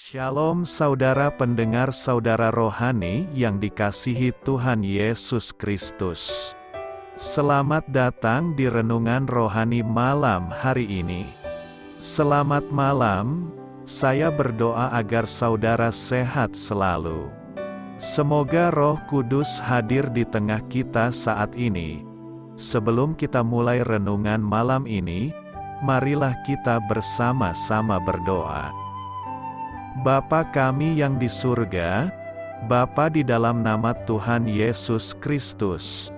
Shalom saudara pendengar saudara rohani yang dikasihi Tuhan Yesus Kristus. Selamat datang di renungan rohani malam hari ini. Selamat malam, saya berdoa agar saudara sehat selalu. Semoga Roh Kudus hadir di tengah kita saat ini. Sebelum kita mulai renungan malam ini, marilah kita bersama-sama berdoa. Bapa kami yang di surga, Bapa di dalam nama Tuhan Yesus Kristus,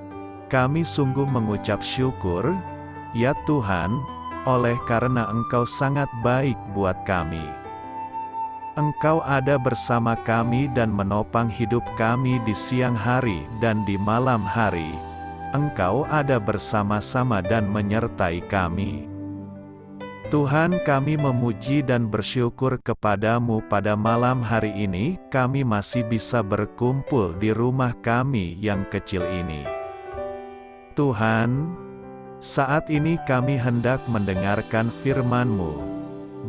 kami sungguh mengucap syukur, ya Tuhan, oleh karena Engkau sangat baik buat kami. Engkau ada bersama kami dan menopang hidup kami di siang hari dan di malam hari. Engkau ada bersama-sama dan menyertai kami. Tuhan, kami memuji dan bersyukur kepadamu pada malam hari ini, kami masih bisa berkumpul di rumah kami yang kecil ini. Tuhan, saat ini kami hendak mendengarkan firman-Mu.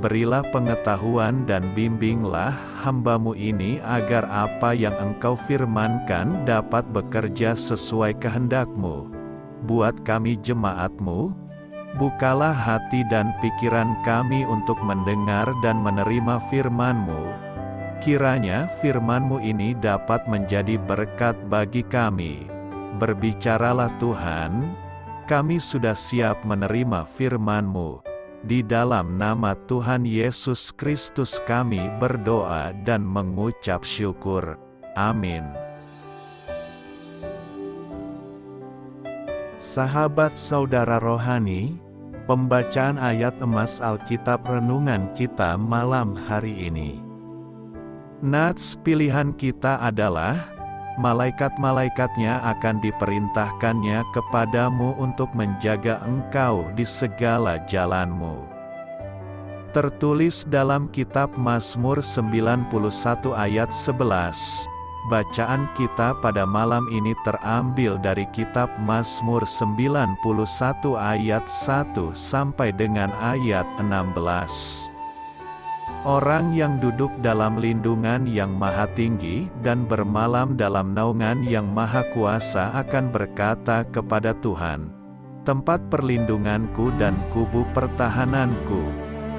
Berilah pengetahuan dan bimbinglah hamba-Mu ini agar apa yang Engkau firmankan dapat bekerja sesuai kehendak-Mu. Buat kami jemaat-Mu, bukalah hati dan pikiran kami untuk mendengar dan menerima firman-Mu. Kiranya firman-Mu ini dapat menjadi berkat bagi kami. Berbicaralah Tuhan, kami sudah siap menerima firman-Mu. Di dalam nama Tuhan Yesus Kristus kami berdoa dan mengucap syukur. Amin. Sahabat saudara rohani, pembacaan ayat emas Alkitab renungan kita malam hari ini. Nats pilihan kita adalah, malaikat-malaikatnya akan diperintahkannya kepadamu untuk menjaga engkau di segala jalanmu. Tertulis dalam kitab Mazmur 91 ayat 11. Bacaan kita pada malam ini terambil dari kitab Mazmur 91 ayat 1 sampai dengan ayat 16. Orang yang duduk dalam lindungan yang maha tinggi dan bermalam dalam naungan yang maha kuasa akan berkata kepada Tuhan, tempat perlindunganku dan kubu pertahananku,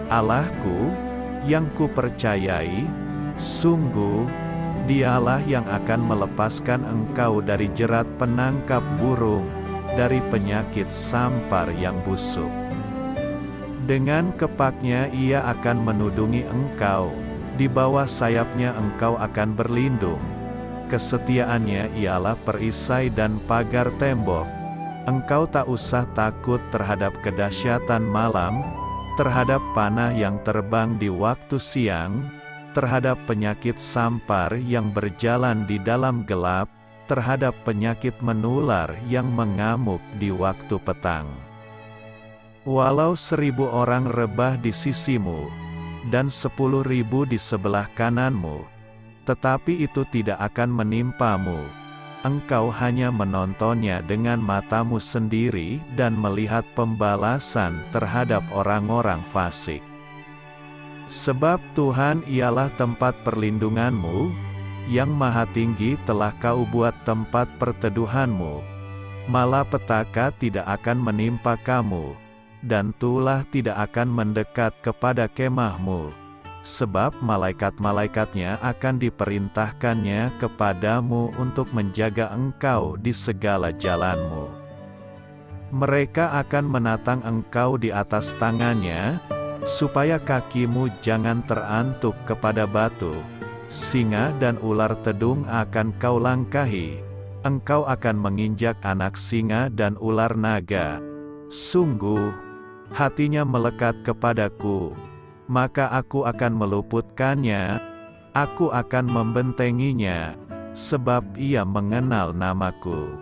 Allahku, yang kupercayai, sungguh, Dialah yang akan melepaskan engkau dari jerat penangkap burung, dari penyakit sampar yang busuk. Dengan kepaknya ia akan menudungi engkau, di bawah sayapnya engkau akan berlindung. Kesetiaannya ialah perisai dan pagar tembok. Engkau tak usah takut terhadap kedahsyatan malam, terhadap panah yang terbang di waktu siang, terhadap penyakit sampar yang berjalan di dalam gelap, terhadap penyakit menular yang mengamuk di waktu petang. Walau 1000 orang rebah di sisimu, dan 10.000 di sebelah kananmu, tetapi itu tidak akan menimpamu. Engkau hanya menontonnya dengan matamu sendiri dan melihat pembalasan terhadap orang-orang fasik. Sebab Tuhan ialah tempat perlindunganmu, yang maha tinggi telah kau buat tempat perteduhanmu. Malapetaka tidak akan menimpa kamu, dan tulah tidak akan mendekat kepada kemahmu. Sebab malaikat-malaikatnya akan diperintahkannya kepadamu untuk menjaga engkau di segala jalanmu. Mereka akan menatang engkau di atas tangannya, supaya kakimu jangan terantuk kepada batu. Singa dan ular tedung akan kau langkahi. Engkau akan menginjak anak singa dan ular naga. Sungguh, hatinya melekat kepadaku, maka aku akan meluputkannya, aku akan membentenginya, sebab ia mengenal namaku.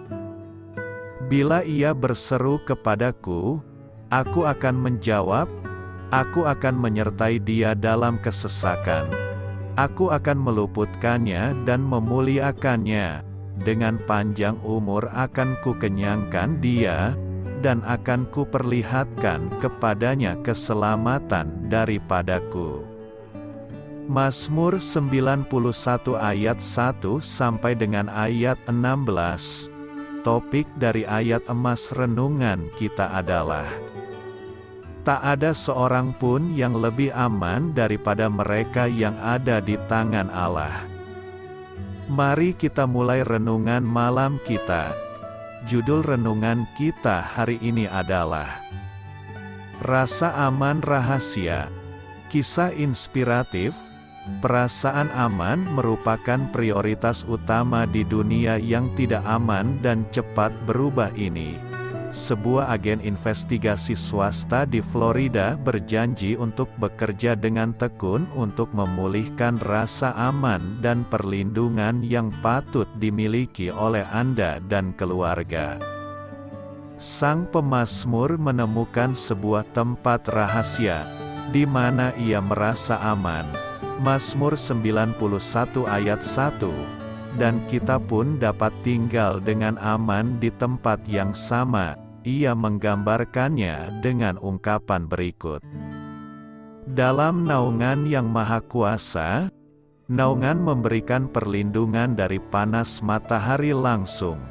Bila ia berseru kepadaku, aku akan menjawab, aku akan menyertai dia dalam kesesakan. Aku akan meluputkannya dan memuliakannya. Dengan panjang umur akan kukenyangkan dia, dan akan kuperlihatkan kepadanya keselamatan daripadaku. Mazmur 91 ayat 1 sampai dengan ayat 16. Topik dari ayat emas renungan kita adalah: tak ada seorang pun yang lebih aman daripada mereka yang ada di tangan Allah. Mari kita mulai renungan malam kita. Judul renungan kita hari ini adalah Rasa Aman Rahasia. Kisah inspiratif. Perasaan aman merupakan prioritas utama di dunia yang tidak aman dan cepat berubah ini. Sebuah agen investigasi swasta di Florida berjanji untuk bekerja dengan tekun untuk memulihkan rasa aman dan perlindungan yang patut dimiliki oleh Anda dan keluarga. Sang pemazmur menemukan sebuah tempat rahasia, di mana ia merasa aman. Mazmur 91 ayat 1. Dan kita pun dapat tinggal dengan aman di tempat yang sama. Ia menggambarkannya dengan ungkapan berikut. Dalam naungan yang maha kuasa, naungan memberikan perlindungan dari panas matahari langsung.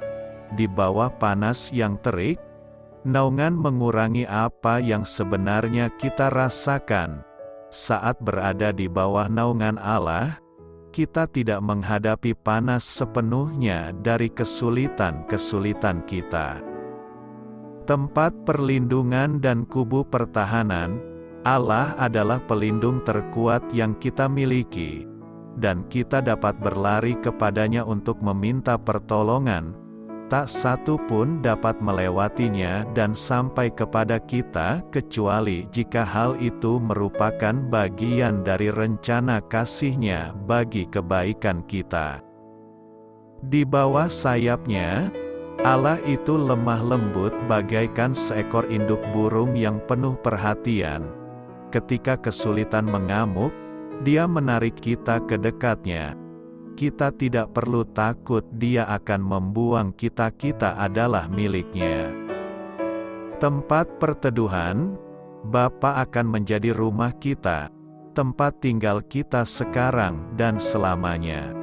Di bawah panas yang terik, naungan mengurangi apa yang sebenarnya kita rasakan. Saat berada di bawah naungan Allah, kita tidak menghadapi panas sepenuhnya dari kesulitan-kesulitan kita. Tempat perlindungan dan kubu pertahanan, Allah adalah pelindung terkuat yang kita miliki, dan kita dapat berlari kepadanya untuk meminta pertolongan. Tak satu pun dapat melewatinya dan sampai kepada kita kecuali jika hal itu merupakan bagian dari rencana kasih-Nya bagi kebaikan kita. Di bawah sayapnya, Allah itu lemah lembut bagaikan seekor induk burung yang penuh perhatian. Ketika kesulitan mengamuk, Dia menarik kita ke dekatnya. Kita tidak perlu takut Dia akan membuang kita adalah milik-Nya. Tempat perteduhan, Bapa akan menjadi rumah kita, tempat tinggal kita sekarang dan selamanya.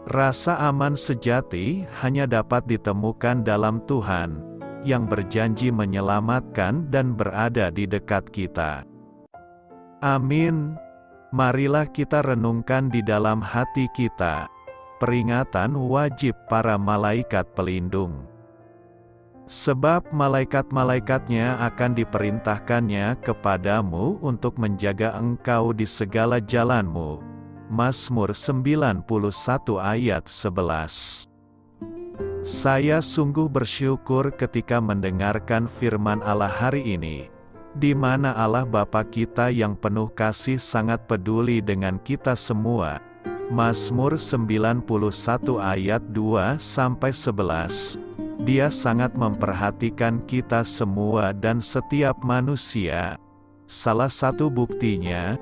Rasa aman sejati hanya dapat ditemukan dalam Tuhan, yang berjanji menyelamatkan dan berada di dekat kita. Amin. Marilah kita renungkan di dalam hati kita, peringatan wajib para malaikat pelindung. Sebab malaikat-malaikatnya akan diperintahkannya kepadamu untuk menjaga engkau di segala jalanmu. Mazmur 91 ayat 11. Saya sungguh bersyukur ketika mendengarkan firman Allah hari ini, di mana Allah Bapa kita yang penuh kasih sangat peduli dengan kita semua. Mazmur 91 ayat 2-11. Dia sangat memperhatikan kita semua dan setiap manusia. Salah satu buktinya,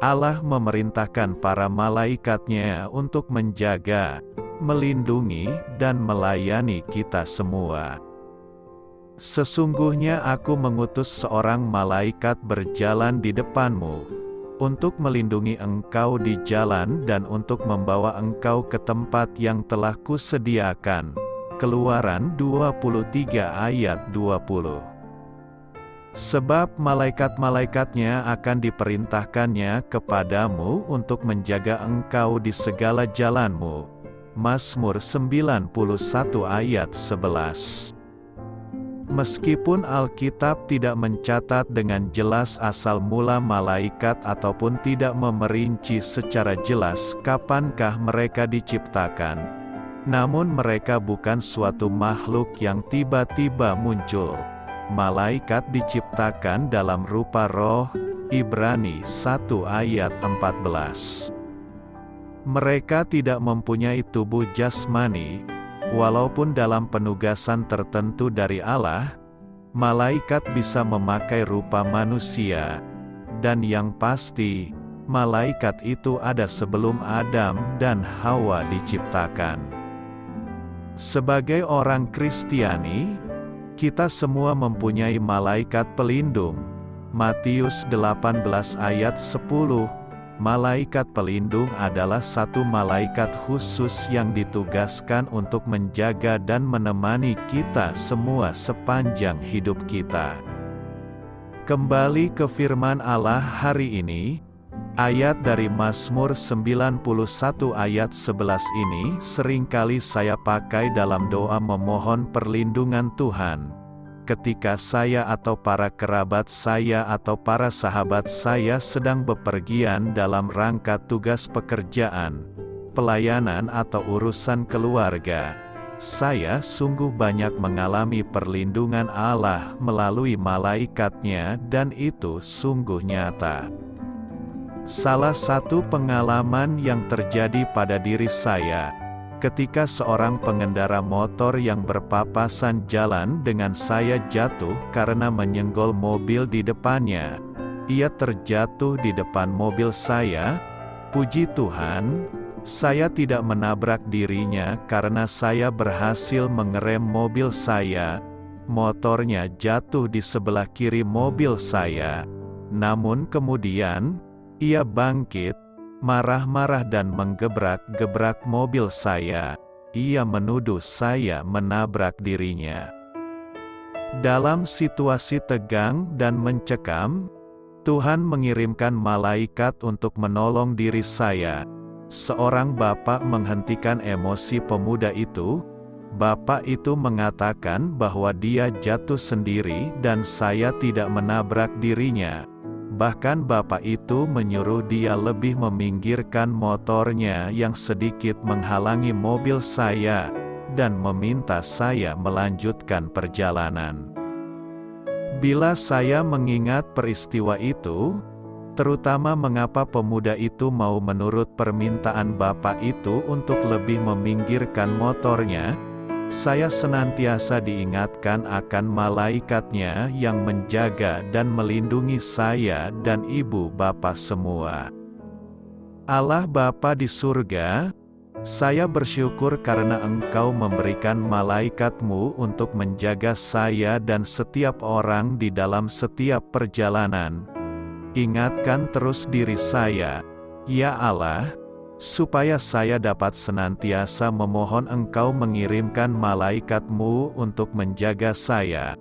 Allah memerintahkan para malaikat-Nya untuk menjaga, melindungi, dan melayani kita semua. Sesungguhnya aku mengutus seorang malaikat berjalan di depanmu, untuk melindungi engkau di jalan dan untuk membawa engkau ke tempat yang telah kusediakan. Keluaran 23 ayat 20. Sebab malaikat-malaikatnya akan diperintahkannya kepadamu untuk menjaga engkau di segala jalanmu. Mazmur 91 ayat 11. Meskipun Alkitab tidak mencatat dengan jelas asal mula malaikat ataupun tidak memerinci secara jelas kapankah mereka diciptakan, namun mereka bukan suatu makhluk yang tiba-tiba muncul. Malaikat diciptakan dalam rupa roh, Ibrani 1 ayat 14. Mereka tidak mempunyai tubuh jasmani. Walaupun dalam penugasan tertentu dari Allah, malaikat bisa memakai rupa manusia, dan yang pasti, malaikat itu ada sebelum Adam dan Hawa diciptakan. Sebagai orang Kristiani, kita semua mempunyai malaikat pelindung. Matius 18 ayat 10, Malaikat pelindung adalah satu malaikat khusus yang ditugaskan untuk menjaga dan menemani kita semua sepanjang hidup kita. Kembali ke firman Allah hari ini, ayat dari Mazmur 91 ayat 11 ini seringkali saya pakai dalam doa memohon perlindungan Tuhan. Ketika saya atau para kerabat saya atau para sahabat saya sedang bepergian dalam rangka tugas pekerjaan, pelayanan atau urusan keluarga, saya sungguh banyak mengalami perlindungan Allah melalui malaikatnya dan itu sungguh nyata. Salah satu pengalaman yang terjadi pada diri saya, ketika seorang pengendara motor yang berpapasan jalan dengan saya jatuh karena menyenggol mobil di depannya. Ia terjatuh di depan mobil saya. Puji Tuhan, saya tidak menabrak dirinya karena saya berhasil mengerem mobil saya. Motornya jatuh di sebelah kiri mobil saya. Namun kemudian, ia bangkit, marah-marah dan menggebrak-gebrak mobil saya. Ia menuduh saya menabrak dirinya. Dalam situasi tegang dan mencekam, Tuhan mengirimkan malaikat untuk menolong diri saya. Seorang bapak menghentikan emosi pemuda itu. Bapak itu mengatakan bahwa dia jatuh sendiri dan saya tidak menabrak dirinya. Bahkan bapak itu menyuruh dia lebih meminggirkan motornya yang sedikit menghalangi mobil saya, dan meminta saya melanjutkan perjalanan. Bila saya mengingat peristiwa itu, terutama mengapa pemuda itu mau menurut permintaan bapak itu untuk lebih meminggirkan motornya, saya senantiasa diingatkan akan malaikatnya yang menjaga dan melindungi saya dan ibu bapa semua. Allah Bapa di surga, saya bersyukur karena Engkau memberikan malaikat-Mu untuk menjaga saya dan setiap orang di dalam setiap perjalanan. Ingatkan terus diri saya, ya Allah, supaya saya dapat senantiasa memohon Engkau mengirimkan malaikat-Mu untuk menjaga saya,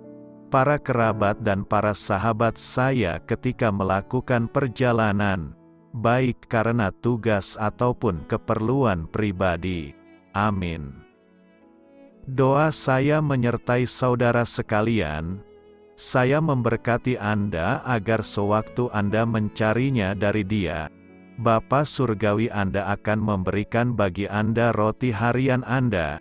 para kerabat dan para sahabat saya ketika melakukan perjalanan, baik karena tugas ataupun keperluan pribadi. Amin. Doa saya menyertai saudara sekalian. Saya memberkati Anda agar sewaktu Anda mencarinya dari Dia, Bapa Surgawi Anda akan memberikan bagi Anda roti harian Anda.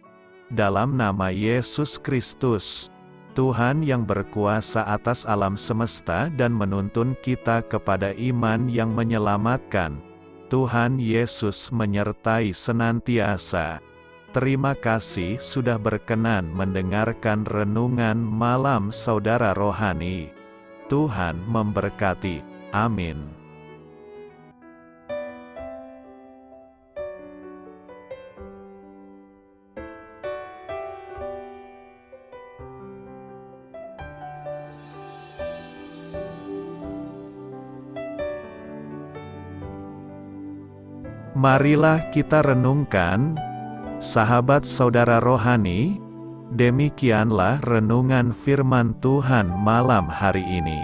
Dalam nama Yesus Kristus, Tuhan yang berkuasa atas alam semesta dan menuntun kita kepada iman yang menyelamatkan, Tuhan Yesus menyertai senantiasa. Terima kasih sudah berkenan mendengarkan renungan malam saudara rohani. Tuhan memberkati. Amin. Marilah kita renungkan, sahabat saudara rohani, demikianlah renungan firman Tuhan malam hari ini.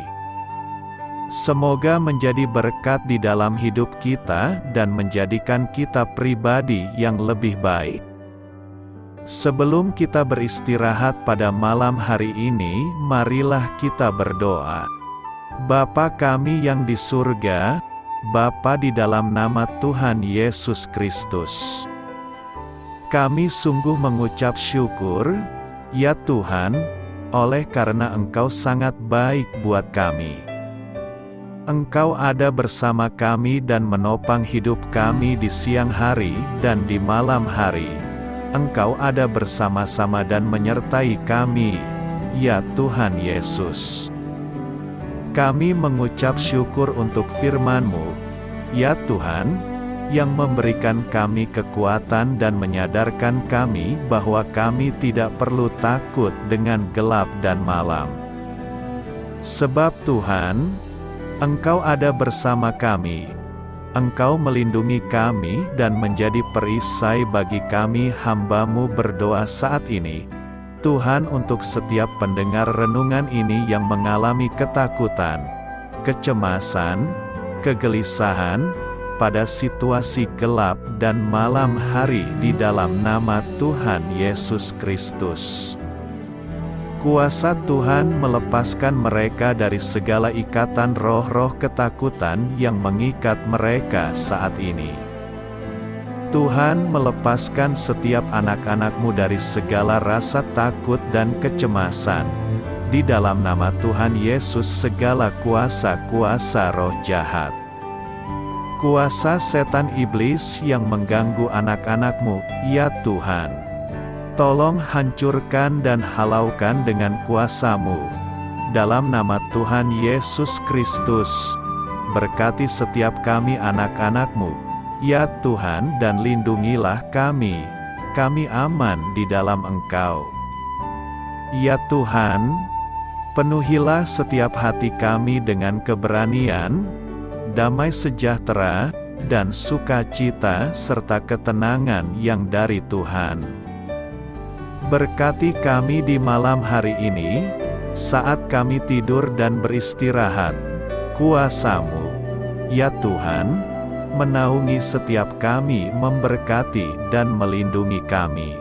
Semoga menjadi berkat di dalam hidup kita dan menjadikan kita pribadi yang lebih baik. Sebelum kita beristirahat pada malam hari ini, marilah kita berdoa. Bapa kami yang di surga, Bapa di dalam nama Tuhan Yesus Kristus, kami sungguh mengucap syukur, ya Tuhan, oleh karena Engkau sangat baik buat kami. Engkau ada bersama kami dan menopang hidup kami di siang hari dan di malam hari. Engkau ada bersama-sama dan menyertai kami, ya Tuhan Yesus. Kami mengucap syukur untuk firman-Mu, ya Tuhan, yang memberikan kami kekuatan dan menyadarkan kami bahwa kami tidak perlu takut dengan gelap dan malam. Sebab Tuhan, Engkau ada bersama kami. Engkau melindungi kami dan menjadi perisai bagi kami hamba-Mu berdoa saat ini. Tuhan, untuk setiap pendengar renungan ini yang mengalami ketakutan, kecemasan, kegelisahan, pada situasi gelap dan malam hari di dalam nama Tuhan Yesus Kristus. Kuasa Tuhan melepaskan mereka dari segala ikatan roh-roh ketakutan yang mengikat mereka saat ini. Tuhan melepaskan setiap anak-anak-Mu dari segala rasa takut dan kecemasan. Di dalam nama Tuhan Yesus, segala kuasa-kuasa roh jahat, kuasa setan iblis yang mengganggu anak-anak-Mu, ya Tuhan, tolong hancurkan dan halaukan dengan kuasa-Mu. Dalam nama Tuhan Yesus Kristus, berkati setiap kami anak-anak-Mu, ya Tuhan, dan lindungilah kami. Kami aman di dalam Engkau. Ya Tuhan, penuhilah setiap hati kami dengan keberanian, damai sejahtera, dan sukacita serta ketenangan yang dari Tuhan. Berkati kami di malam hari ini, saat kami tidur dan beristirahat. Kuasa-Mu, ya Tuhan, menaungi setiap kami, memberkati dan melindungi kami.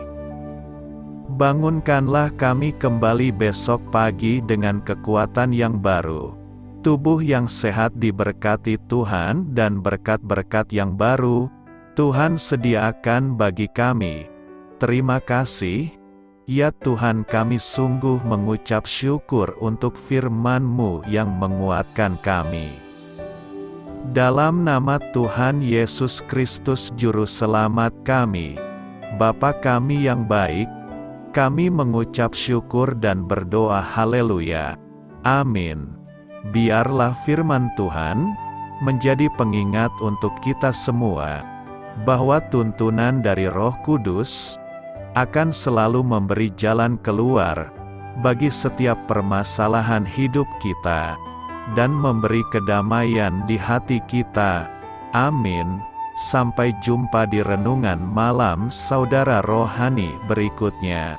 Bangunkanlah kami kembali besok pagi dengan kekuatan yang baru. Tubuh yang sehat diberkati Tuhan, dan berkat-berkat yang baru Tuhan sediakan bagi kami. Terima kasih, ya Tuhan, kami sungguh mengucap syukur untuk firman-Mu yang menguatkan kami. Dalam nama Tuhan Yesus Kristus Juru Selamat kami, Bapa kami yang baik, kami mengucap syukur dan berdoa haleluya. Amin. Biarlah firman Tuhan menjadi pengingat untuk kita semua, bahwa tuntunan dari Roh Kudus akan selalu memberi jalan keluar bagi setiap permasalahan hidup kita, dan memberi kedamaian di hati kita. Amin. Sampai jumpa di renungan malam saudara rohani berikutnya.